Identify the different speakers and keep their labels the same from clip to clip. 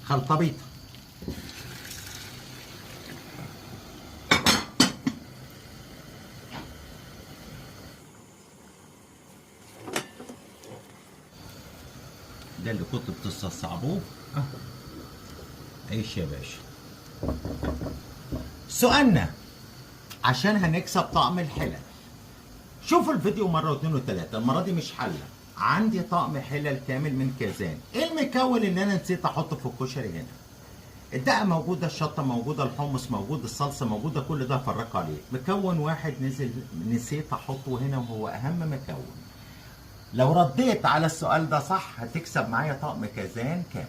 Speaker 1: خلطة بيضة. ده اللي كنتوا بتستصعبوه. عيش يا باشا. سؤالنا عشان هنكسب طقم الحلل. شوفوا الفيديو مرة واثنين وثلاثة، المرة دي مش حلة. عندي طقم حلل كامل من كازان. ايه المكون اللي انا نسيت احطه في الكشري هنا؟ الدقة موجودة، الشطة موجودة، الحمص موجود، الصلصة موجودة، كل ده فرق عليه. مكون واحد نسيت احطه هنا وهو اهم مكون. لو رديت على السؤال ده صح هتكسب معايا طقم كازان كامل.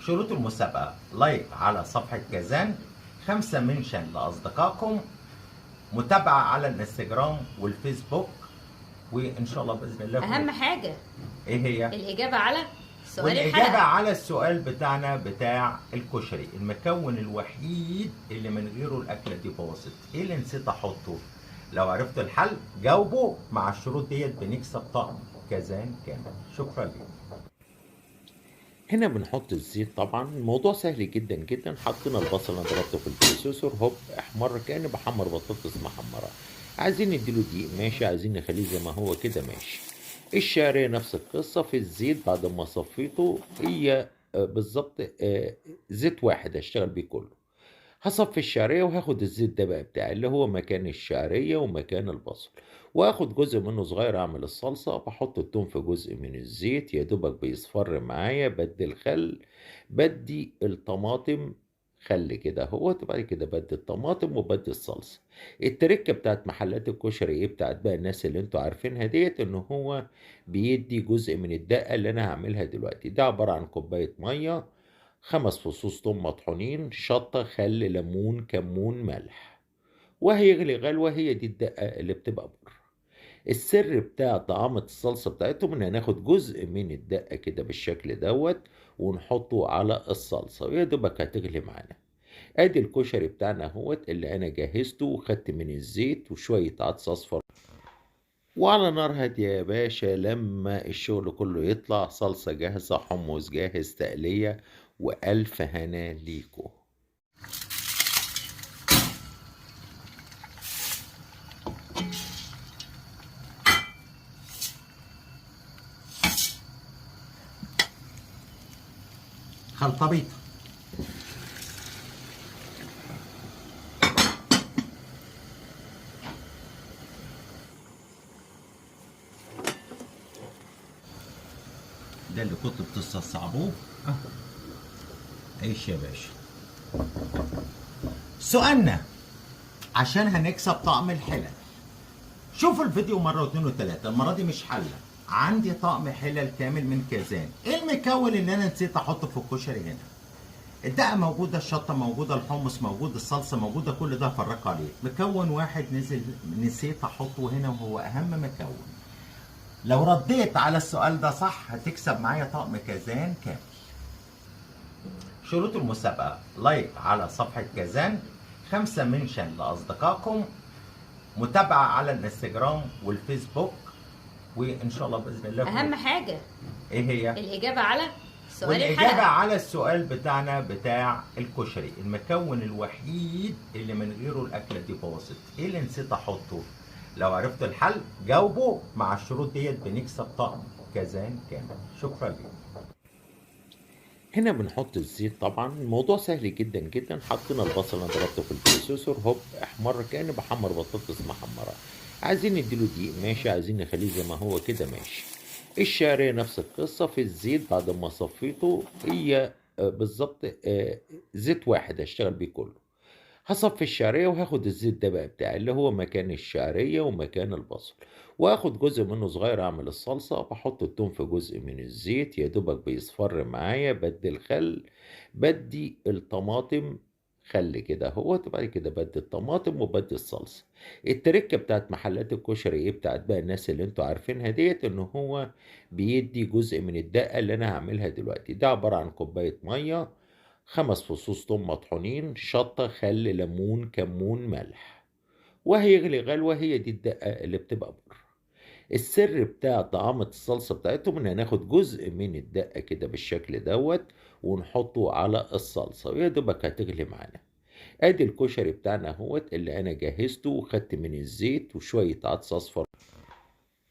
Speaker 1: شروط المسابقة: لايك على صفحة كازان، 5 منشن لأصدقائكم، متابعة على الانستجرام والفيسبوك، وإن شاء الله بإذن الله
Speaker 2: اهم حاجه
Speaker 1: إيه هي؟
Speaker 2: الاجابه على سؤال
Speaker 1: والإجابة
Speaker 2: الحلقه.
Speaker 1: على السؤال بتاعنا بتاع الكشري، المكون الوحيد اللي من غيره الأكلة دي باظت، إيه اللي نسيت أحطه؟ لو عرفتوا الحل جاوبوا. مع الشروط ديت بنكسب طقم كازان كامل. شكرا لكم. هنا بنحط الزيت. طبعا الموضوع سهل جدا جدا. حطينا البصل اللي ضربته في البروسيسور، هوب احمر كأني بحمر بطاطس محمره. عايزين نديله دقيق ماشي، عايزين نخليه زي ما هو كده ماشي. الشعريه نفس القصه في الزيت بعد ما صفيته. هي بالظبط زيت واحد هشتغل بيه كله. هصفي الشعرية وهاخد الزيت ده بقى بتاعي اللي هو مكان الشعرية ومكان البصل، واخد جزء منه صغير اعمل الصلصة. بحط التوم في جزء من الزيت يا دوبك بيصفر معايا، بدي الخل، بدي الطماطم خل كده اهوت، وبعد كده بدي الطماطم وبدي الصلصة. التركة بتاعت محلات الكشري ايه، بتاعت بقى الناس اللي انتوا عارفينها ديت، ان هو بيدي جزء من الدقة اللي انا هعملها دلوقتي. ده عبارة عن كوباية مية، 5 فصوص توم مطحونين، شطة، خل، ليمون، كمون، ملح، وهيغلي غلوة. هي دي الدقة اللي بتبقى بره. السر بتاع طعامة الصلصة بتاعتهم ان هناخد جزء من الدقة كده بالشكل دوت ونحطه على الصلصة ويا دوبك هتغلي معانا. ادي الكشري بتاعنا اهوت اللي انا جهزته، وخدت من الزيت وشوية عدس اصفر وعلى نار هادية يا باشا لما الشغل كله يطلع. صلصة جاهزة، حمص جاهز، تقلية، وألف هنا ليكو. خلطة بيضة. ده اللي كنتوا بتستصعبوه. عيش يا باشا. سؤالنا عشان هنكسب طقم الحلل. شوفوا الفيديو مرة واثنين وثلاثة، المرة دي مش حلة. عندي طقم حلل كامل من كازان. ايه المكون اللي انا نسيت احطه في الكشري هنا؟ الدقة موجودة، الشطة موجودة، الحمص موجود، الصلصة موجودة، كل ده فرق عليه. مكون واحد نسيت احطه هنا وهو اهم مكون. لو رديت على السؤال ده صح هتكسب معايا طقم كازان كامل. شروط المسابقة: لايك على صفحة كازان، 5 منشن لأصدقائكم، متابعة على الانستجرام والفيسبوك، وإن شاء الله بإذن الله
Speaker 2: اهم حاجه
Speaker 1: إيه هي؟
Speaker 2: الاجابه على سؤال
Speaker 1: والإجابة
Speaker 2: الحلقه.
Speaker 1: على السؤال بتاعنا بتاع الكشري، المكون الوحيد اللي من غيره الأكلة دي باظت، إيه اللي نسيت أحطه؟ لو عرفتوا الحل جاوبوا. مع الشروط ديت بنكسب طقم كازان كامل. شكرا لكم. هنا بنحط الزيت. طبعا الموضوع سهل جدا جدا. حطينا البصل اللي ضربته في البروسيسور، هوب احمر كأني بحمر بطاطس محمرة. عايزين نديله دقيق ماشي، عايزين نخليه زي ما هو كده ماشي. الشعرية نفس القصة في الزيت بعد ما صفيته. هي بالظبط زيت واحد هشتغل بيه كله. هصفي الشعرية وهاخد الزيت ده بقى بتاعي اللي هو مكان الشعرية ومكان البصل، واخد جزء منه صغير اعمل الصلصة. بحط التوم في جزء من الزيت يا دوبك بيصفر معايا، بدي الخل، بدي الطماطم خل كده اهوت، وبعد كده بدي الطماطم وبدي الصلصة. التركة بتاعت محلات الكشري ايه، بتاعت بقى الناس اللي انتوا عارفينها ديت، ان هو بيدي جزء من الدقة اللي انا هعملها دلوقتي. ده عبارة عن كوباية مية، 5 فصوص توم مطحونين، شطة، خل، ليمون، كمون، ملح، وهيغلي غلوة. هي دي الدقة اللي بتبقى بره.
Speaker 3: السر بتاع طعامة الصلصة بتاعتهم ان هناخد جزء من الدقة كده بالشكل دوت ونحطه على الصلصة ويا دوبك هتغلي معانا. ادي الكشري بتاعنا اهوت اللي انا جهزته وخدت من الزيت وشوية عدس اصفر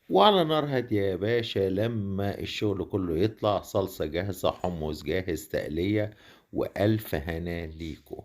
Speaker 3: وعلى نار هادية يا باشا لما الشغل كله يطلع. صلصة جاهزة، حمص جاهز، تقلية، وألف هنا ليكو.